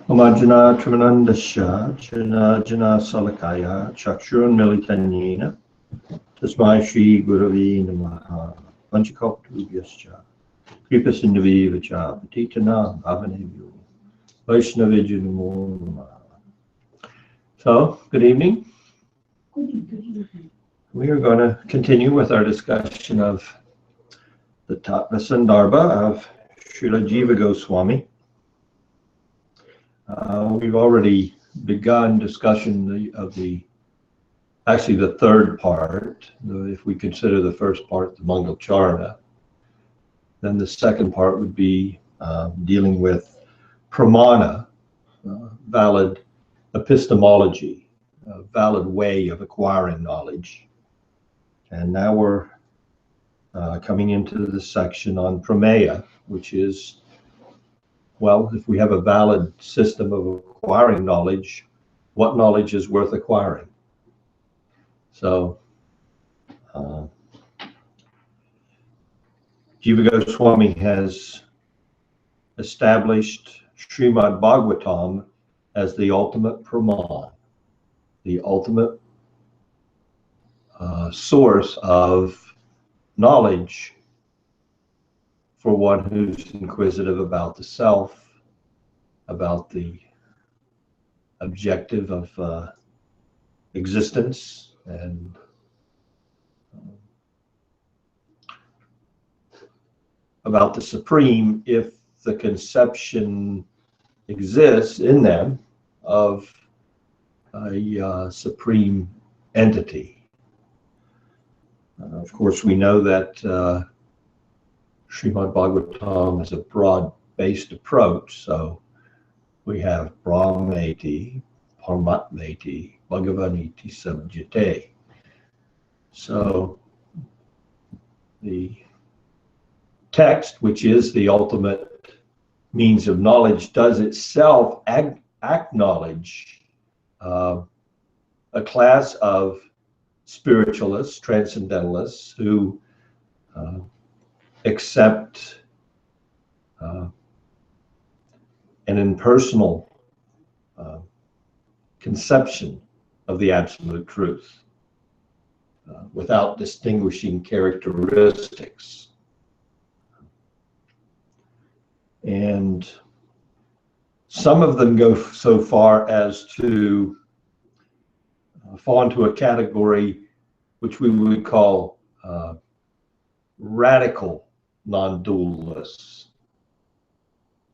Amajana Trimanandasya Jana Salakaya Chakshurun Militanyena Tasmai Shri Guravi Namaha Panchakalpatubhyascha Kripa Sindhavi Vacha Patitana Bhavanebhyo Vaishnavijya Namo Namaha. So, good evening. Good evening. We are going to continue with our discussion of the Tattva-sandarbha of Sukadeva Goswami. We've already begun discussion of the third part. If we consider the first part the Mangalacharana, then the second part would be dealing with pramana, valid epistemology, a valid way of acquiring knowledge. And now we're coming into the section on Prameya, which is, well, if we have a valid system of acquiring knowledge, what knowledge is worth acquiring? So, Jiva Goswami has established Srimad Bhagavatam as the ultimate Brahman, the ultimate source of knowledge for one who's inquisitive about the self, about the objective of existence, and about the supreme, if the conception exists in them of a supreme entity. Of course, we know that Srimad Bhagavatam is a broad-based approach, so we have Brahmeti, Paramatmeti, Bhagavaniti Sabjate. So the text, which is the ultimate means of knowledge, does itself acknowledge a class of spiritualists, transcendentalists, who accept an impersonal conception of the absolute truth without distinguishing characteristics. And some of them go so far as to fall into a category which we would call radical non-dualists.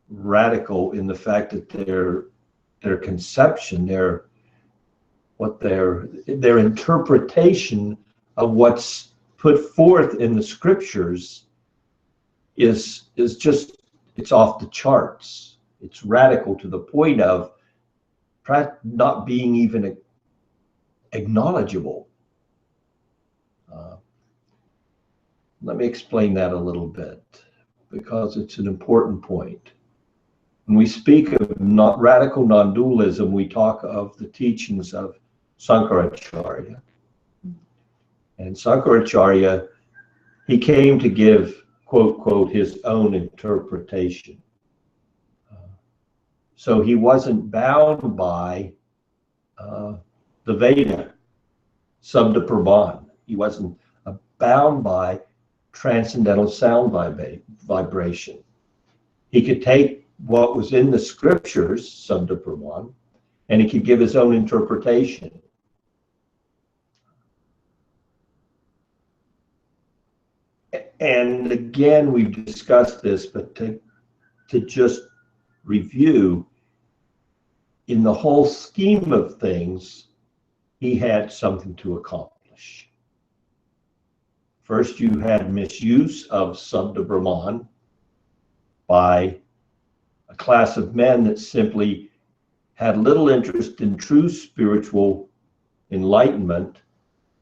Radical in the fact that their conception, their interpretation of what's put forth in the scriptures is just, it's off the charts. It's radical to the point of not being even acknowledgeable. Let me explain that a little bit, because it's an important point. When we speak of radical non-dualism, we talk of the teachings of Sankaracharya. And Sankaracharya, he came to give, quote, quote, his own interpretation. So he wasn't bound by the Veda, Sabda Brahman. He wasn't bound by transcendental sound vibration. He could take what was in the scriptures, Sabda Brahman, and he could give his own interpretation. And again, we've discussed this, but to just review, in the whole scheme of things, he had something to accomplish. First, you had misuse of Sabda Brahman by a class of men that simply had little interest in true spiritual enlightenment,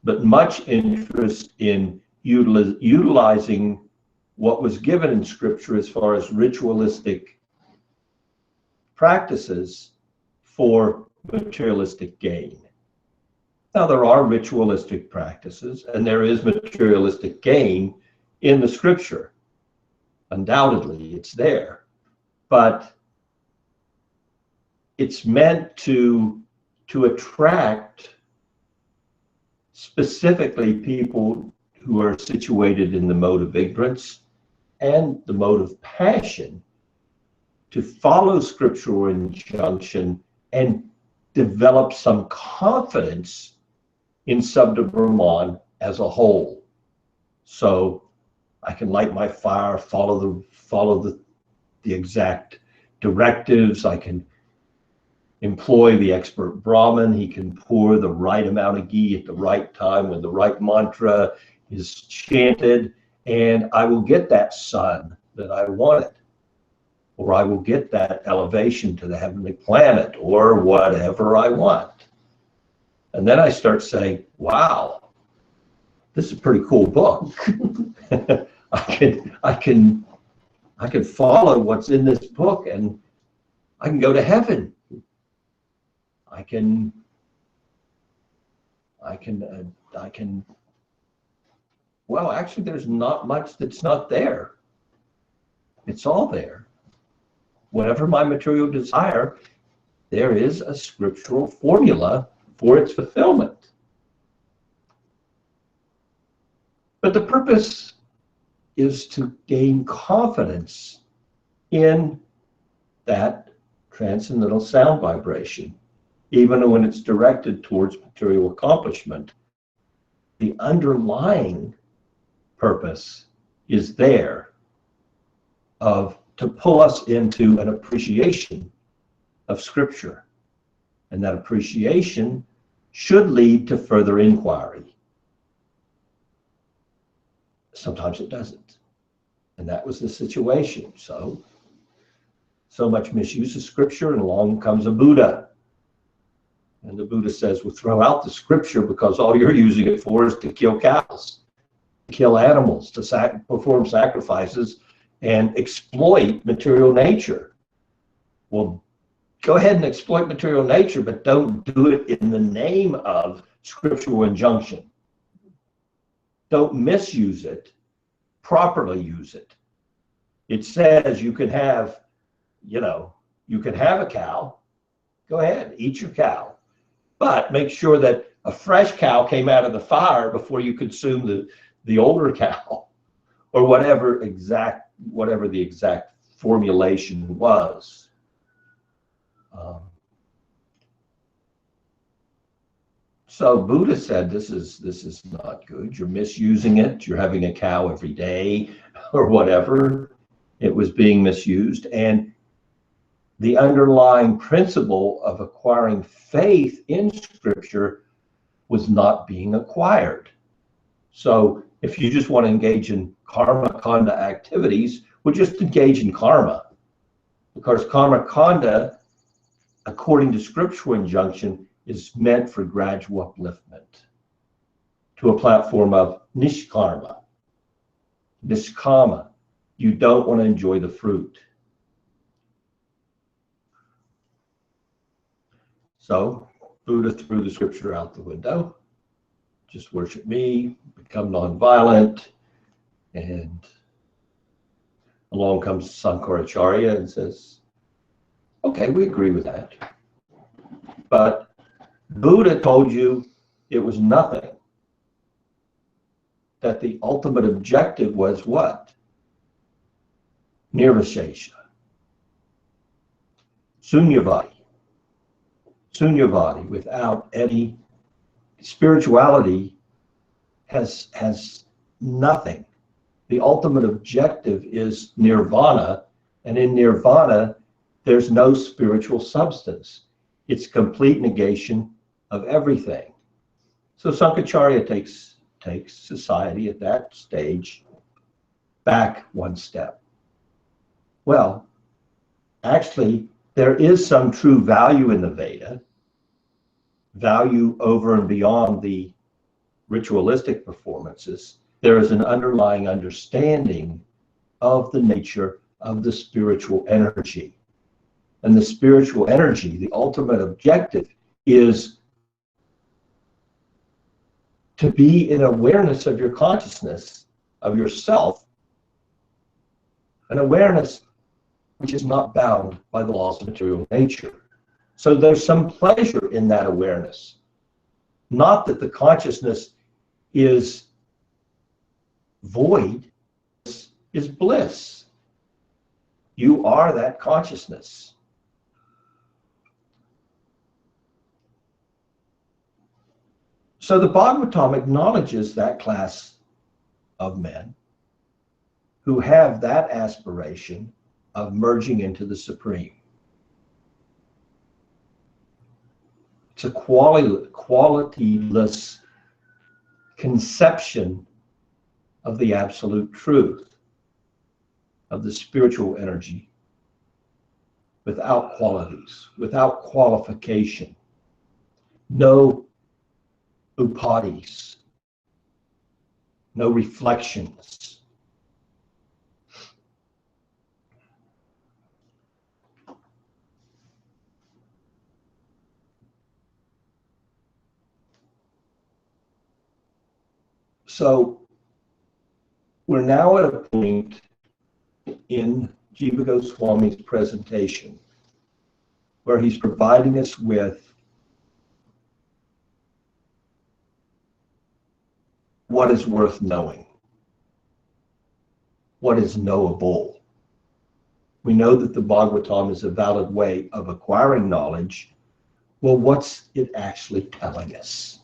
but much interest in utilizing what was given in scripture as far as ritualistic practices for materialistic gain. Now, there are ritualistic practices and there is materialistic gain in the scripture. Undoubtedly, it's there. But it's meant to attract specifically people who are situated in the mode of ignorance and the mode of passion to follow scriptural injunction and develop some confidence in Sukadeva Brahman as a whole. So I can light my fire, follow the exact directives. I can employ the expert brahman. He can pour the right amount of ghee at the right time when the right mantra is chanted, and I will get that sun that I wanted, or I will get that elevation to the heavenly planet, or whatever I want. And then I start saying, wow, this is a pretty cool book. I can follow what's in this book, and I can go to heaven. I can, well, actually, there's not much that's not there. It's all there. Whatever my material desire, there is a scriptural formula for its fulfillment. But the purpose is to gain confidence in that transcendental sound vibration. Even when it's directed towards material accomplishment, the underlying purpose is there to pull us into an appreciation of Scripture. And that appreciation should lead to further inquiry. Sometimes it doesn't. And that was the situation. So much misuse of Scripture, and along comes a Buddha. And the Buddha says, well, throw out the Scripture, because all you're using it for is to kill cows, to kill animals, to perform sacrifices, and exploit material nature. Well, go ahead and exploit material nature, but don't do it in the name of scriptural injunction. Don't misuse it, properly use it. It says you can have, you can have a cow. Go ahead, eat your cow. But make sure that a fresh cow came out of the fire before you consume the older cow, or whatever the exact formulation was. So Buddha said, this is not good. You're misusing it. You're having a cow every day, or whatever. It was being misused, and the underlying principle of acquiring faith in Scripture was not being acquired. So if you just want to engage in karma kanda activities, well, just engage in karma. Because karma kanda, according to scriptural injunction, is meant for gradual upliftment to a platform of nishkarma, niskama. You don't want to enjoy the fruit. So Buddha threw the scripture out the window. Just worship me, become nonviolent, and along comes Sankaracharya and says, okay, we agree with that. But Buddha told you it was nothing. That the ultimate objective was what? Nirvishesha. Sunyavadi. Sunyavadi, without any spirituality, has nothing. The ultimate objective is nirvana, and in nirvana, there's no spiritual substance. It's complete negation of everything. So Sankaracharya takes society at that stage back one step. Well, actually, there is some true value in the Veda, value over and beyond the ritualistic performances. There is an underlying understanding of the nature of the spiritual energy. And the spiritual energy, the ultimate objective, is to be in awareness of your consciousness, of yourself, an awareness which is not bound by the laws of material nature. So there's some pleasure in that awareness. Not that the consciousness is void, is bliss. You are that consciousness. So the Bhagavatam acknowledges that class of men who have that aspiration of merging into the Supreme. It's a qualityless conception of the absolute truth, of the spiritual energy, without qualities, without qualification, no upadis, no reflections. So we're now at a point in Jiva Goswami's presentation where he's providing us with what is worth knowing, what is knowable. We know that the Bhagavatam is a valid way of acquiring knowledge. Well, what's it actually telling us?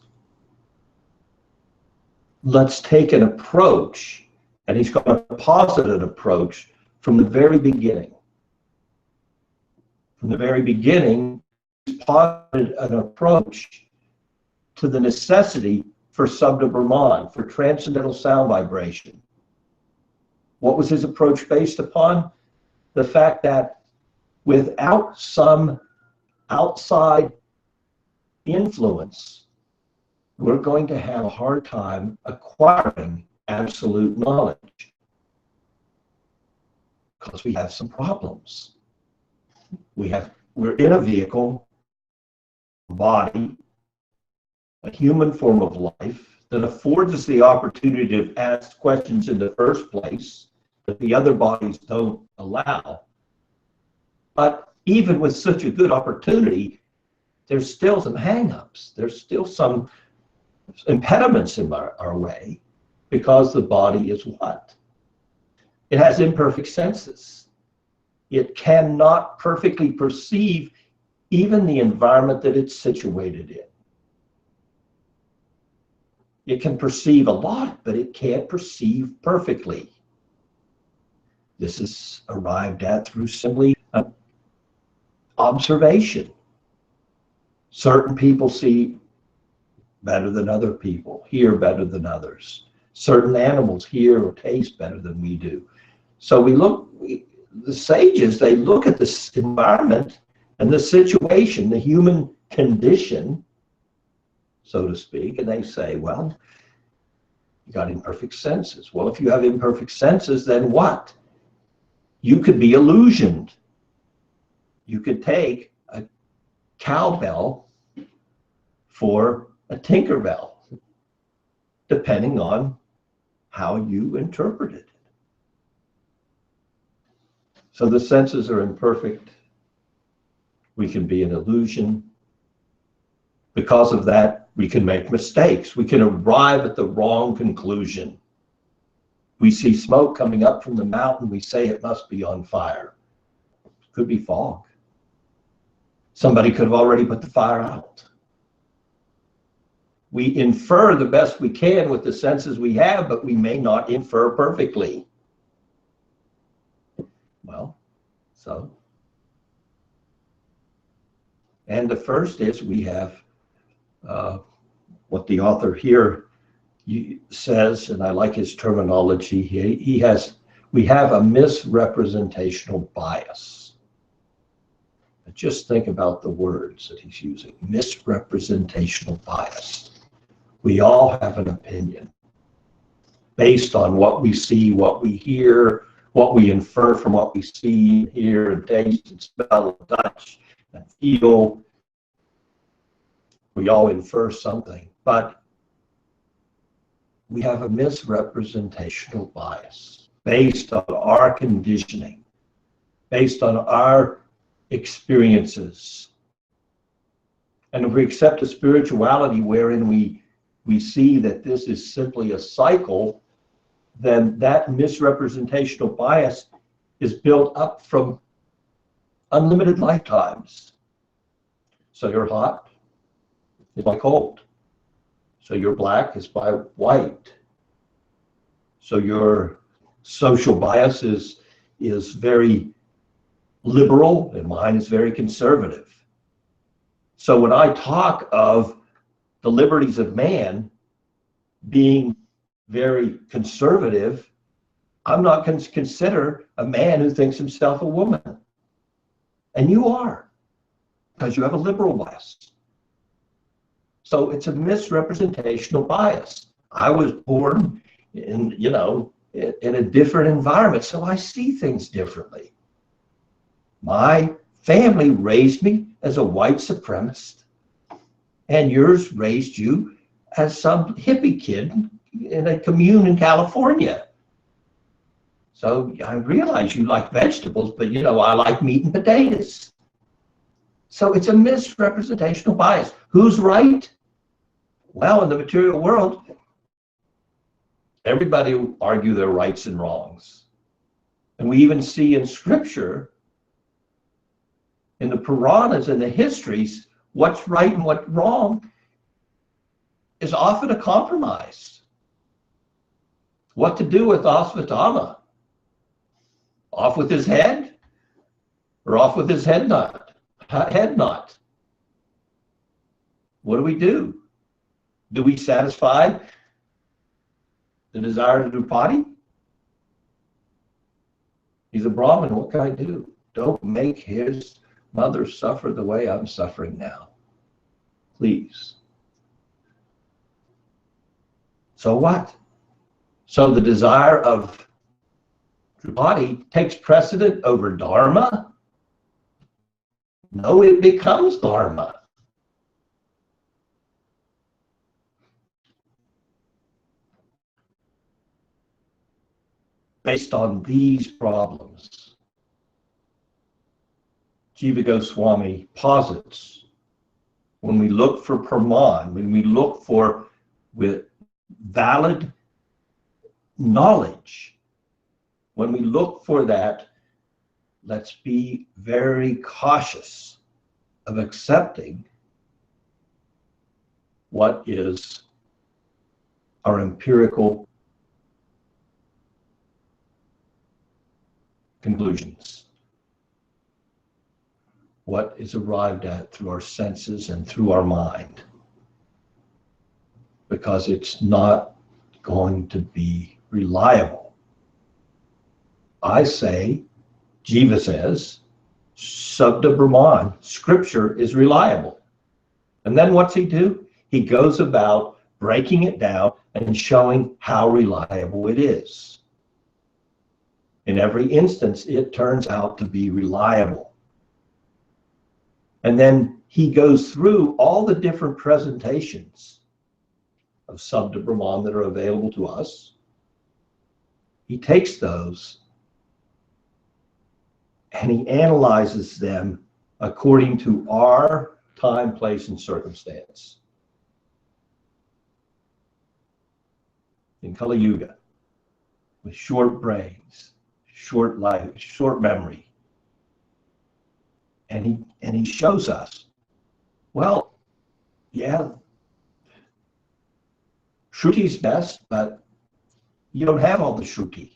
Let's take an approach, and he's got a positive approach from the very beginning. From the very beginning, he's posited an approach to the necessity for Sabda Brahman, for transcendental sound vibration. What was his approach based upon? The fact that without some outside influence, we're going to have a hard time acquiring absolute knowledge because we have some problems. We're in a vehicle, body, a human form of life that affords us the opportunity to ask questions in the first place that the other bodies don't allow. But even with such a good opportunity, there's still some hang-ups. There's still some impediments in our way because the body is what? It has imperfect senses. It cannot perfectly perceive even the environment that it's situated in. It can perceive a lot, but it can't perceive perfectly. This is arrived at through simply observation. Certain people see better than other people, hear better than others. Certain animals hear or taste better than we do. So the sages, they look at this environment and the situation, the human condition, so to speak, and they say, well, you got imperfect senses. Well, if you have imperfect senses, then what? You could be illusioned. You could take a cowbell for a Tinkerbell, depending on how you interpret it. So the senses are imperfect. We can be an illusion. Because of that, we can make mistakes. We can arrive at the wrong conclusion. We see smoke coming up from the mountain. We say it must be on fire. It could be fog. Somebody could have already put the fire out. We infer the best we can with the senses we have, but we may not infer perfectly. Well, so. And the first is we have what the author here says, and I like his terminology. We have a misrepresentational bias. But just think about the words that he's using. Misrepresentational bias. We all have an opinion based on what we see, what we hear, what we infer from what we see, hear, and taste, and smell, and touch, and feel. We all infer something, but we have a misrepresentational bias based on our conditioning, based on our experiences, And if we accept a spirituality wherein we see that this is simply a cycle, then that misrepresentational bias is built up from unlimited lifetimes. So you're hot is by cold. So you're black is by white. So your social bias is very liberal, and mine is very conservative. So when I talk of the liberties of man being very conservative, I'm not going to consider a man who thinks himself a woman. And you are, because you have a liberal bias. So it's a misrepresentational bias. I was born in a different environment, so I see things differently. My family raised me as a white supremacist, and yours raised you as some hippie kid in a commune in California. So I realize you like vegetables, but I like meat and potatoes. So it's a misrepresentational bias. Who's right? Well, in the material world, everybody will argue their rights and wrongs. And we even see in scripture, in the Puranas and the histories, what's right and what's wrong is often a compromise. What to do with Asvatthama? Off with his head or off with his head knot? Head knot. What do? Do we satisfy the desire to do potty? He's a Brahmin, what can I do? Don't make his mother suffer the way I'm suffering now. Please. So what? So the desire of body takes precedent over Dharma? No, it becomes Dharma. Based on these problems, Jiva Goswami posits, when we look for Brahman, when we look for with valid knowledge, when we look for that, let's be very cautious of accepting what is our empirical conclusions, what is arrived at through our senses and through our mind, because it's not going to be reliable. I say, Jiva says, Sabda Brahman, scripture is reliable. And then what's he do? He goes about breaking it down and showing how reliable it is. In every instance, it turns out to be reliable. And then he goes through all the different presentations of Sabda Brahman that are available to us. He takes those and he analyzes them according to our time, place, and circumstance. In Kali Yuga, with short brains, short life, short memory. And he shows us, well, yeah, Shruti's best, but you don't have all the Shruti.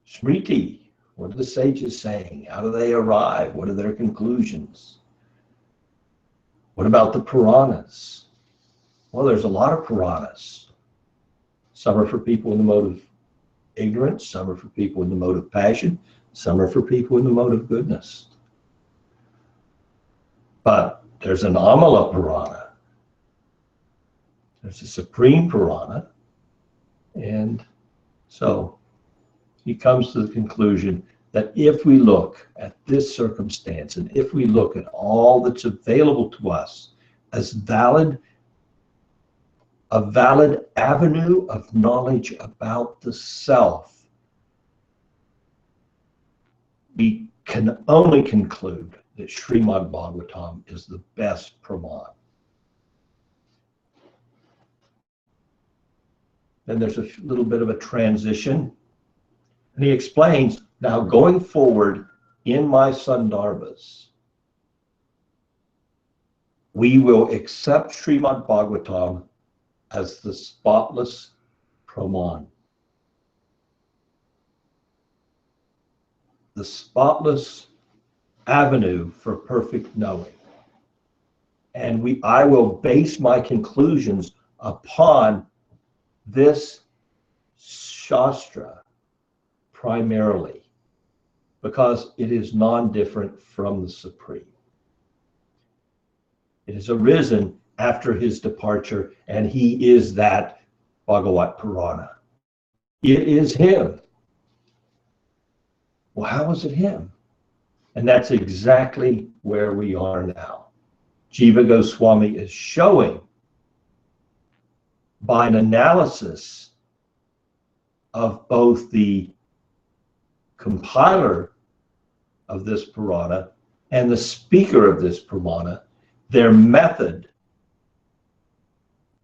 Smriti, what are the sages saying? How do they arrive? What are their conclusions? What about the Puranas? Well, there's a lot of Puranas. Some are for people in the mode of ignorance, some are for people in the mode of passion, some are for people in the mode of goodness. But there's an Amala Purana. There's a Supreme Purana. And so he comes to the conclusion that if we look at this circumstance and if we look at all that's available to us as a valid avenue of knowledge about the self, we can only conclude that Srimad Bhagavatam is the best Praman. Then there's a little bit of a transition. And he explains, now going forward in my Sandarbhas, we will accept Srimad Bhagavatam as the spotless Praman. The spotless avenue for perfect knowing. And I will base my conclusions upon this Shastra primarily, because it is non-different from the Supreme. It has arisen after his departure, and he is that Bhagavat Purana. It is him. Well, how is it him? And that's exactly where we are now. Jiva Goswami is showing by an analysis of both the compiler of this Purana and the speaker of this Purana, their method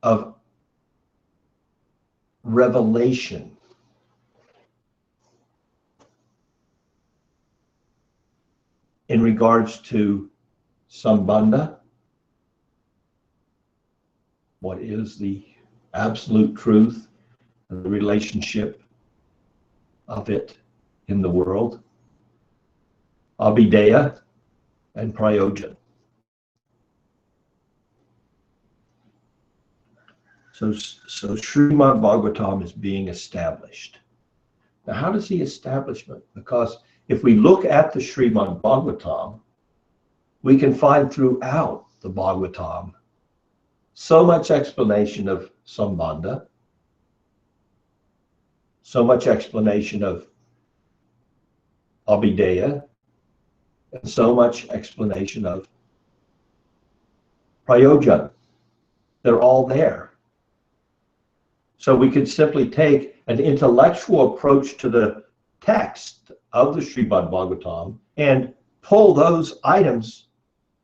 of revelation. In regards to Sambandha, what is the absolute truth and the relationship of it in the world, Abhideya and Prayojan. So Srimad Bhagavatam is being established. Now, how does he establish it? Because if we look at the Srimad Bhagavatam, we can find throughout the Bhagavatam so much explanation of Sambandha, so much explanation of Abhideya, and so much explanation of Prayojan. They're all there. So we could simply take an intellectual approach to the text of the Srimad Bhagavatam and pull those items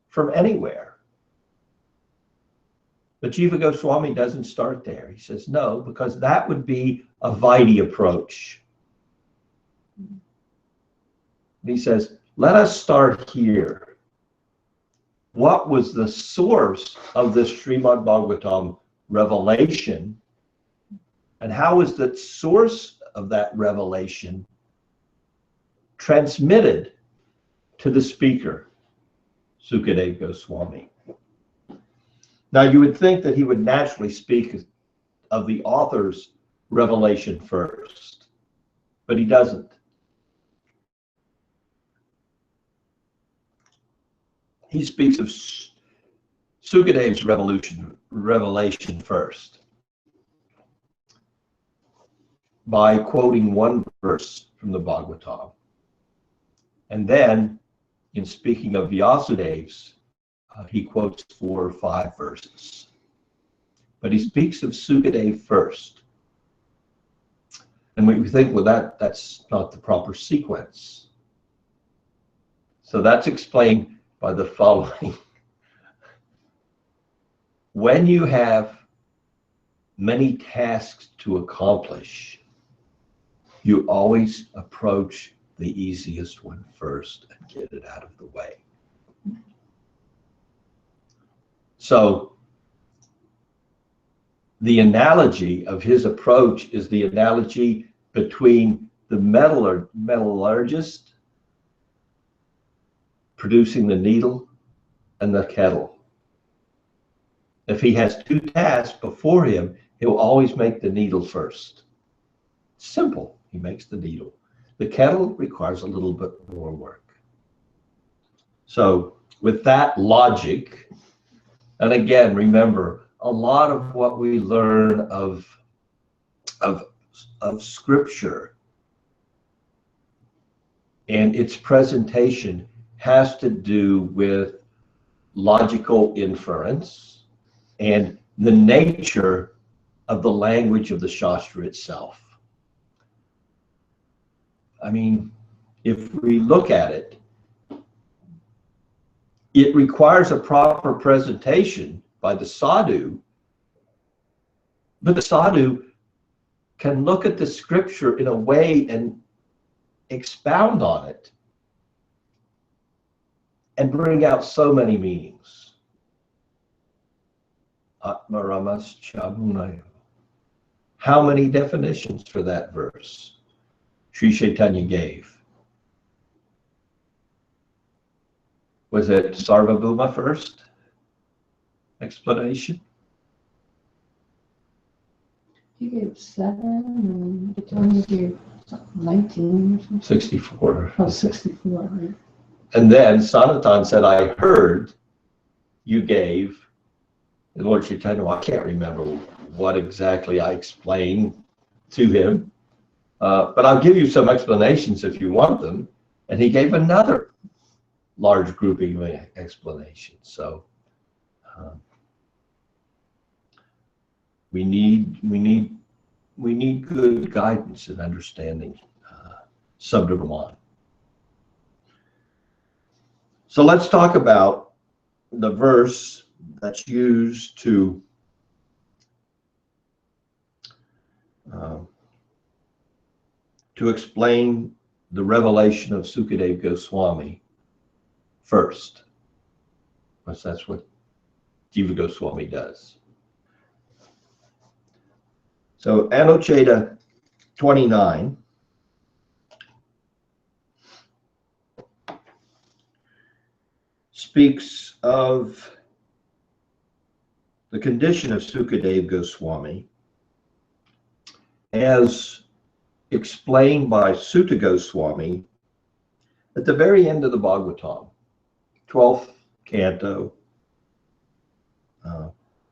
from anywhere. But Jiva Goswami doesn't start there. He says, no, because that would be a Vaidhi approach. And he says, let us start here. What was the source of this Srimad Bhagavatam revelation? And how is the source of that revelation transmitted to the speaker, Sukadeva Goswami? Now, you would think that he would naturally speak of the author's revelation first, but he doesn't. He speaks of Sukadeva's revelation first by quoting one verse from the Bhagavatam. And then, in speaking of Vyasudeva's, he quotes 4 or 5 verses. But he speaks of Sukadeva first. And we think, well, that's not the proper sequence. So that's explained by the following. When you have many tasks to accomplish, you always approach the easiest one first and get it out of the way. So the analogy of his approach is the analogy between the metallurgist producing the needle and the kettle. If he has 2 tasks before him, he'll always make the needle first. Simple, he makes the needle. The kettle requires a little bit more work. So with that logic, and again, remember, a lot of what we learn of Scripture and its presentation has to do with logical inference and the nature of the language of the Shastra itself. I mean, if we look at it, it requires a proper presentation by the sadhu, but the sadhu can look at the scripture in a way and expound on it and bring out so many meanings. Atmaramas Chamunaya. How many definitions for that verse Sri Chaitanya gave? Was it Sarvabhuma first explanation? He gave 7, and the Tony gave 19 or something. 64. Oh, 64, right? And then Sanatan said, I heard you gave, and Lord Chaitanya, I can't remember what exactly I explained to him, but I'll give you some explanations if you want them. And he gave another large grouping of explanations. So we need good guidance in understanding Brahman. So let's talk about the verse that's used to explain the revelation of Sukadeva Goswami first, because that's what Jiva Goswami does. So Anucheta 29 speaks of the condition of Sukadeva Goswami as explained by Sutta Goswami at the very end of the Bhagavatam, 12th canto,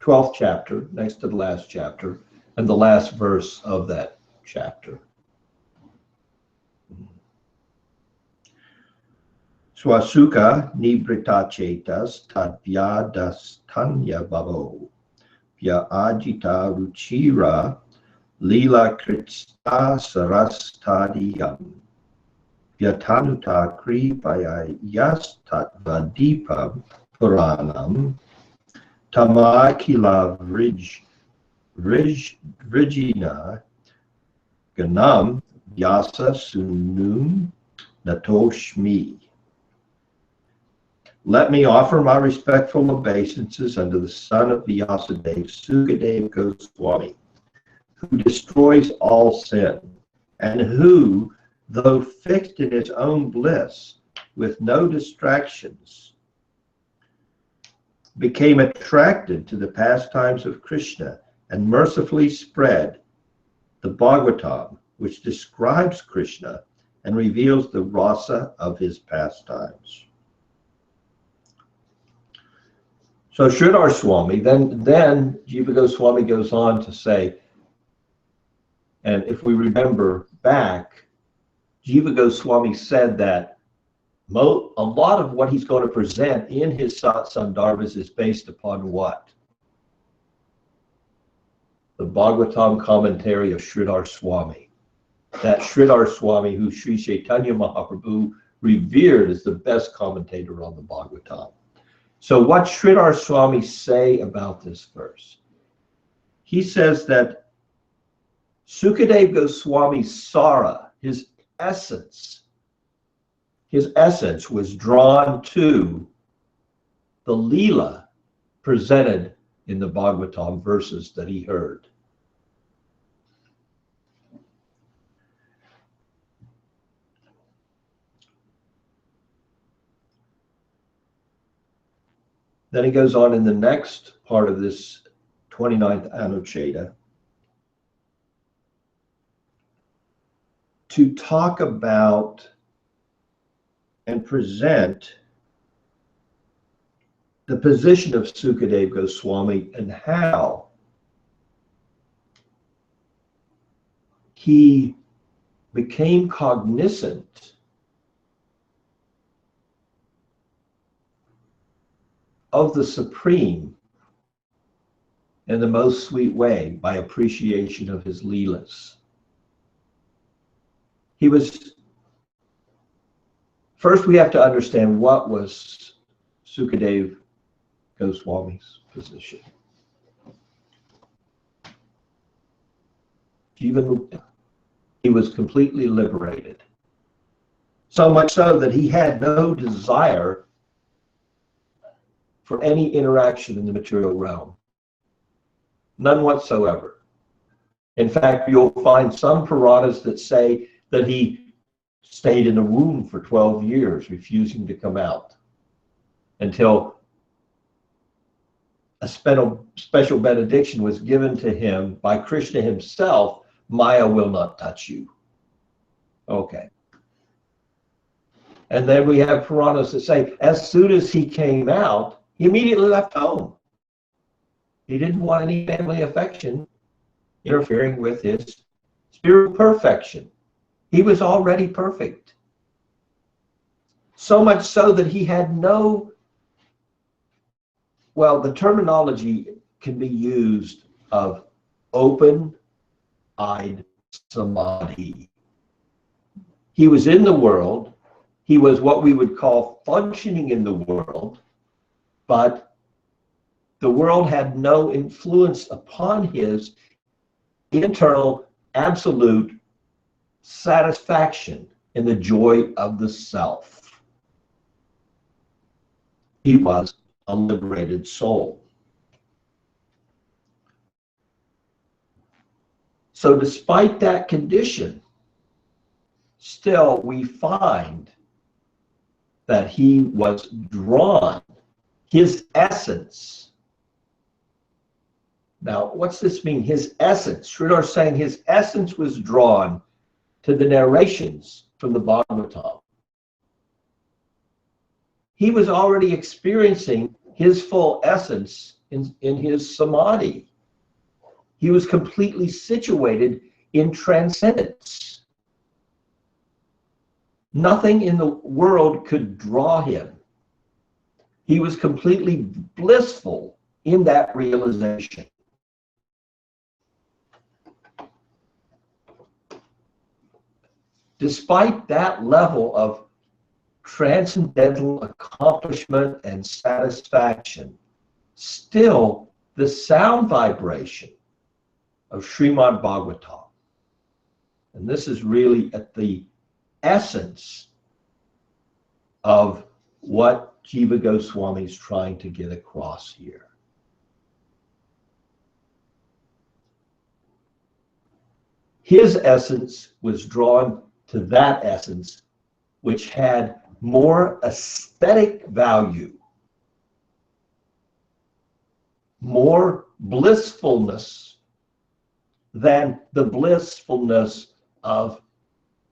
12th chapter, next to the last chapter, and the last verse of that chapter. Swasuka nibrita chetas tadvyadas tanya bhavo vya ajita ruchira lila krista sarastadiyam vyatanuta kripaya yas tattva puranam tamakila vrijina ganam vyasa sunum natoshmi. Let me offer my respectful obeisances unto the son of Vyasadeva, Sukadeva Goswami, who destroys all sin, and who, though fixed in his own bliss, with no distractions, became attracted to the pastimes of Krishna and mercifully spread the Bhagavatam, which describes Krishna and reveals the rasa of his pastimes. So Sridhar Swami, then Jiva Goswami goes on to say, and if we remember back, Jiva Goswami said that a lot of what he's going to present in his Tattva-sandarbhas is based upon what? The Bhagavatam commentary of Sridhar Swami. That Sridhar Swami, who Sri Chaitanya Mahaprabhu revered as the best commentator on the Bhagavatam. So what Sridhar Swami say about this verse? He says that Sukadeva Goswami's sara, his essence was drawn to the Leela presented in the Bhagavatam verses that he heard. Then he goes on in the next part of this 29th Anucheta to talk about and present the position of Sukadeva Goswami and how he became cognizant of the Supreme in the most sweet way by appreciation of his Leelas. First we have to understand what was Sukadeva Goswami's position. Even he was completely liberated. So much so that he had no desire for any interaction in the material realm. None whatsoever. In fact, you'll find some Puranas that say that he stayed in a room for 12 years, refusing to come out until a special benediction was given to him by Krishna himself. Maya will not touch you. Okay. And then we have Puranas that say, as soon as he came out, he immediately left home. He didn't want any family affection interfering with his spiritual perfection. He was already perfect. So much so that he had no, well, the terminology can be used of open-eyed samadhi. He was in the world. He was what we would call functioning in the world, but the world had no influence upon his internal absolute satisfaction in the joy of the self. He was a liberated soul. So despite that condition, still we find that he was drawn, his essence. Now, what's this mean? His essence. Sridhar is saying his essence was drawn to the narrations from the Bhagavatam. He was already experiencing his full essence in his samadhi. He was completely situated in transcendence. Nothing in the world could draw him. He was completely blissful in that realization. Despite that level of transcendental accomplishment and satisfaction, still the sound vibration of Srimad Bhagavatam, and this is really at the essence of what Jiva Goswami is trying to get across here. His essence was drawn to that essence which had more aesthetic value, more blissfulness than the blissfulness of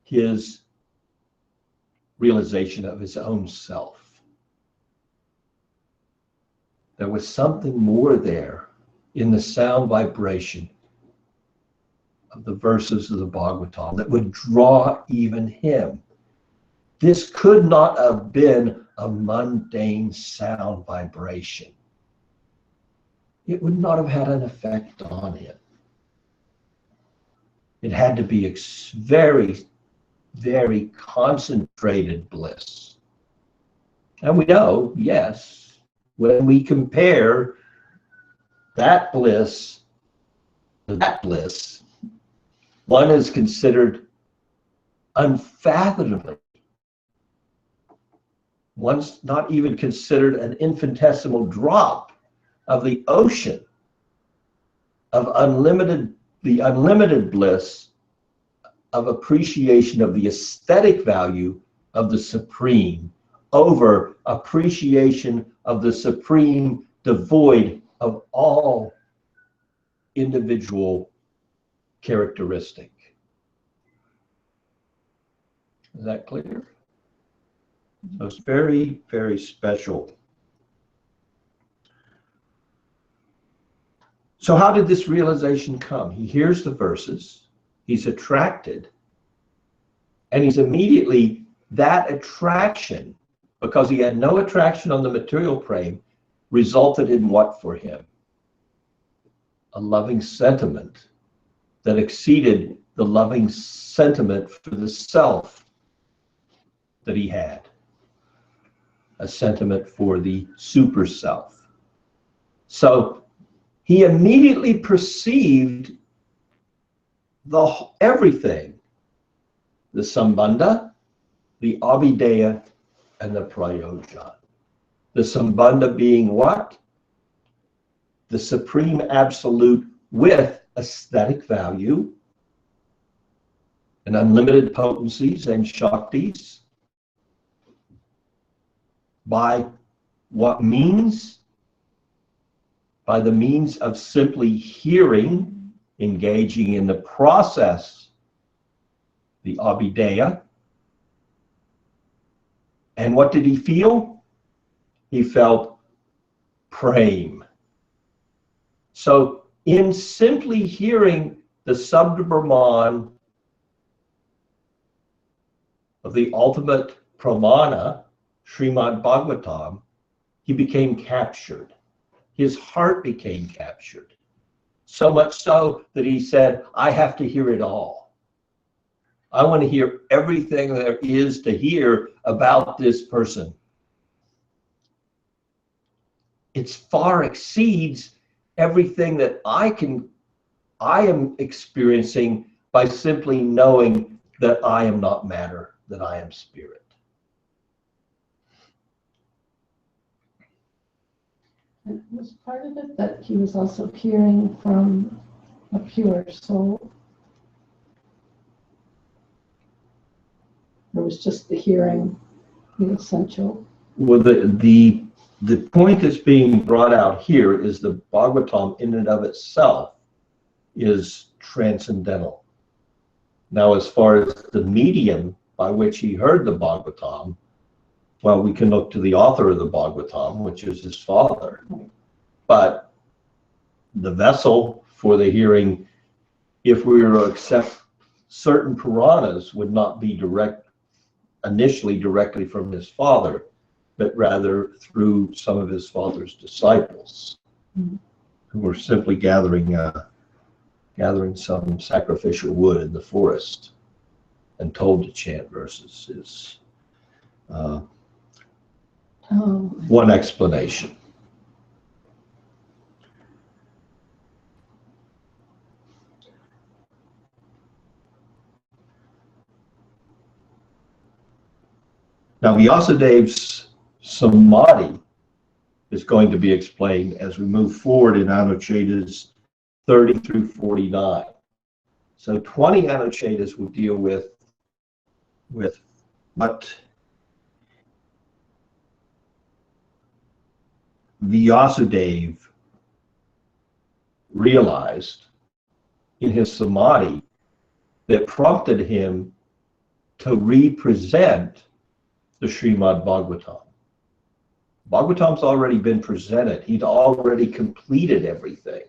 his realization of his own self. There was something more there in the sound vibration of the verses of the Bhagavatam that would draw even him. This could not have been a mundane sound vibration. It would not have had an effect on him. It had to be very, very concentrated bliss. And we know, yes, when we compare that bliss to that bliss, one is considered unfathomably. One's not even considered an infinitesimal drop of the ocean of the unlimited bliss of appreciation of the aesthetic value of the Supreme over appreciation of the Supreme devoid of all individual characteristic. Is that clear? So it's very, very special. So how did this realization come? He hears the verses, he's attracted, and he's immediately, that attraction, because he had no attraction on the material plane, resulted in what for him? A loving sentiment that exceeded the loving sentiment for the self that he had. a sentiment for the super self. So he immediately perceived everything, the sambandha, the abhideya, and the prayojan. The sambandha being what? The supreme absolute with aesthetic value and unlimited potencies and shaktis. By what means? By the means of simply hearing, engaging in the process, the abhideya. And what did he feel? He felt prema. So in simply hearing the Sabda Brahman of the ultimate pramana, Srimad Bhagavatam, he became captured. His heart became captured. So much so that he said, I have to hear it all. I want to hear everything there is to hear about this person. It far exceeds everything that I am experiencing by simply knowing that I am not matter, that I am spirit. And was part of it that he was also hearing from a pure soul? Or was just the hearing the essential? Well, the point that's being brought out here is the Bhagavatam in and of itself is transcendental. Now, as far as the medium by which he heard the Bhagavatam, well, we can look to the author of the Bhagavatam, which is his father. But the vessel for the hearing, if we were to accept certain Puranas, would not be initially directly from his father, but rather through some of his father's disciples, who were simply gathering some sacrificial wood in the forest and told to chant verses is one explanation. Now, Vyasadev's samadhi is going to be explained as we move forward in Anuchedas 30 through 49. So 20 Anuchedas will deal with what Vyasadeva realized in his samadhi that prompted him to represent the Srimad Bhagavatam. Bhagavatam's already been presented. He'd already completed everything,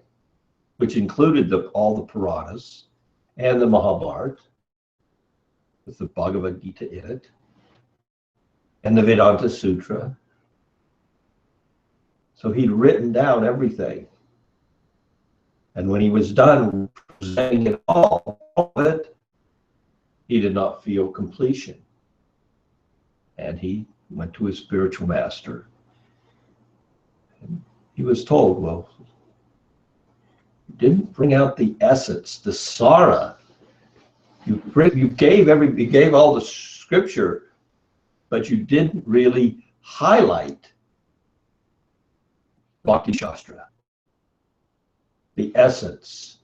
which included all the Puranas and the Mahabharata, with the Bhagavad Gita in it, and the Vedanta Sutra. So he'd written down everything. And when he was done presenting it all of it, he did not feel completion. And he went to his spiritual master. And he was told, well, you didn't bring out the essence, the sara. You gave all the scripture, but you didn't really highlight Bhakti Shastra, the essence.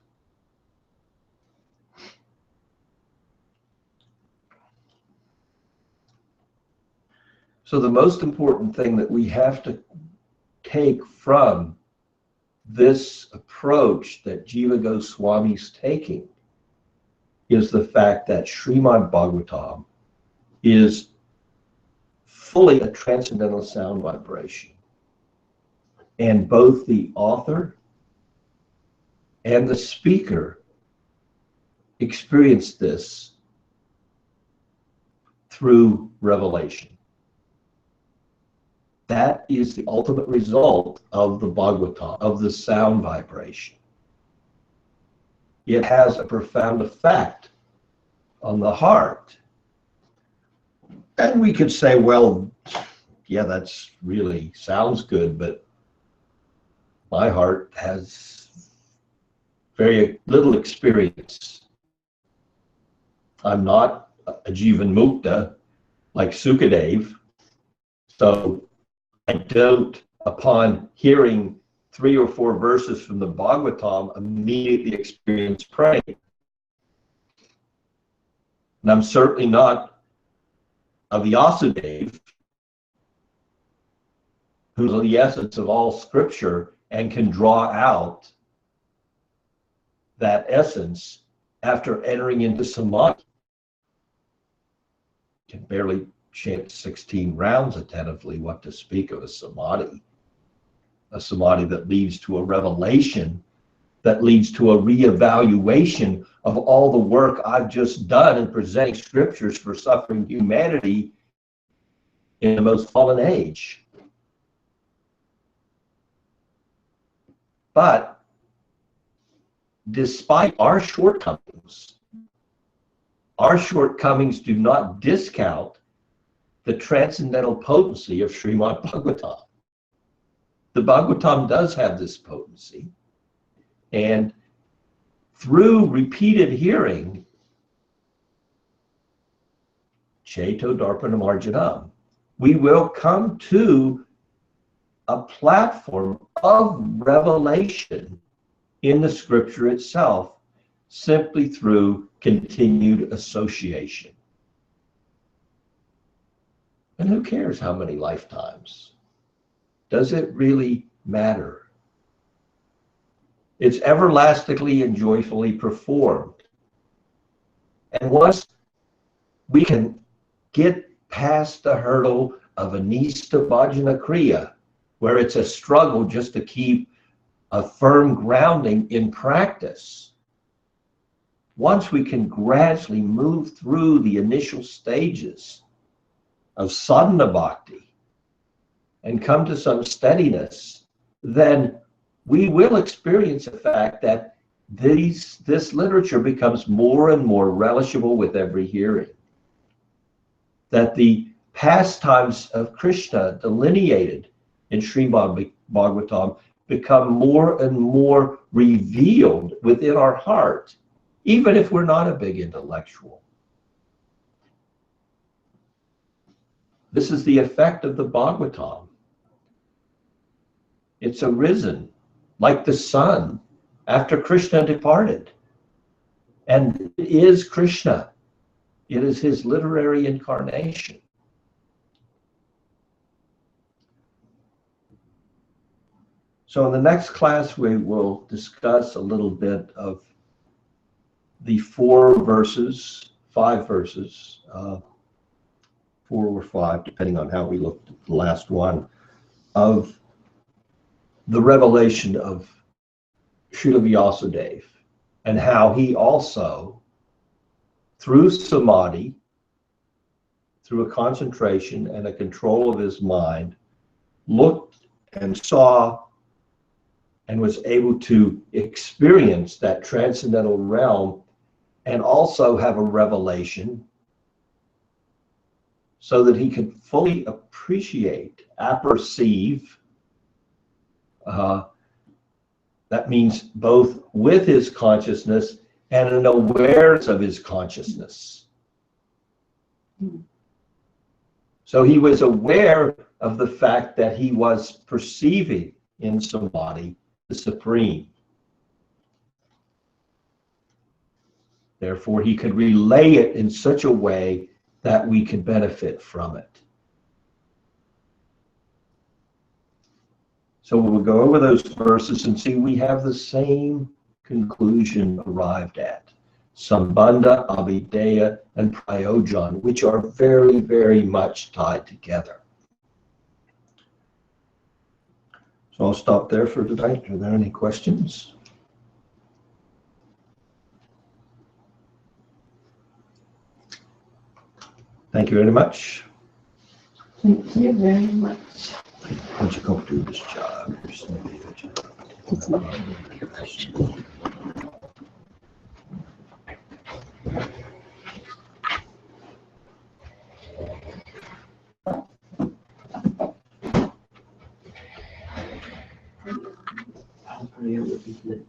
So the most important thing that we have to take from this approach that Jiva Goswami's taking is the fact that Srimad Bhagavatam is fully a transcendental sound vibration. And both the author and the speaker experience this through revelation. That is the ultimate result of the Bhagavatam, of the sound vibration. It has a profound effect on the heart. And we could say, well, yeah, that's really sounds good, but my heart has very little experience. I'm not a Jivan Mukta like Sukadeva, so I don't, upon hearing 3 or 4 verses from the Bhagavatam, immediately experience praying. And I'm certainly not a Vyasadeva, who's the essence of all scripture and can draw out that essence after entering into samadhi. Can barely chant 16 rounds attentively, what to speak of a samadhi that leads to a revelation, that leads to a reevaluation of all the work I've just done in presenting scriptures for suffering humanity in the most fallen age. But despite our shortcomings do not discount the transcendental potency of Srimad Bhagavatam. The Bhagavatam does have this potency, and through repeated hearing, Cheto Darpanam Arjanam, we will come to a platform of revelation in the scripture itself, simply through continued association. And who cares how many lifetimes? Does it really matter? It's everlastingly and joyfully performed. And once we can get past the hurdle of anista bhajana kriya, where it's a struggle just to keep a firm grounding in practice, once we can gradually move through the initial stages of sadhana bhakti and come to some steadiness, then we will experience the fact that this literature becomes more and more relishable with every hearing. That the pastimes of Krishna delineated in Srimad Bhagavatam become more and more revealed within our heart, even if we're not a big intellectual. This is the effect of the Bhagavatam. It's arisen like the sun after Krishna departed. And it is Krishna. It is his literary incarnation. So in the next class, we will discuss a little bit of the 5 verses, 4 or 5, depending on how we looked at the last one, of the revelation of Srila Vyasadeva, and how he also, through samadhi, through a concentration and a control of his mind, looked and saw and was able to experience that transcendental realm and also have a revelation so that he could fully appreciate, apperceive. That means both with his consciousness and an awareness of his consciousness. So he was aware of the fact that he was perceiving in samadhi the supreme. Therefore, he could relay it in such a way that we could benefit from it. So we'll go over those verses and see we have the same conclusion arrived at. Sambandha, Abhideya, and Prayojan, which are very, very much tied together. So I'll stop there for tonight. Are there any questions? Thank you very much. Thank you very much. Why don't you go do this job? Prameya would be good.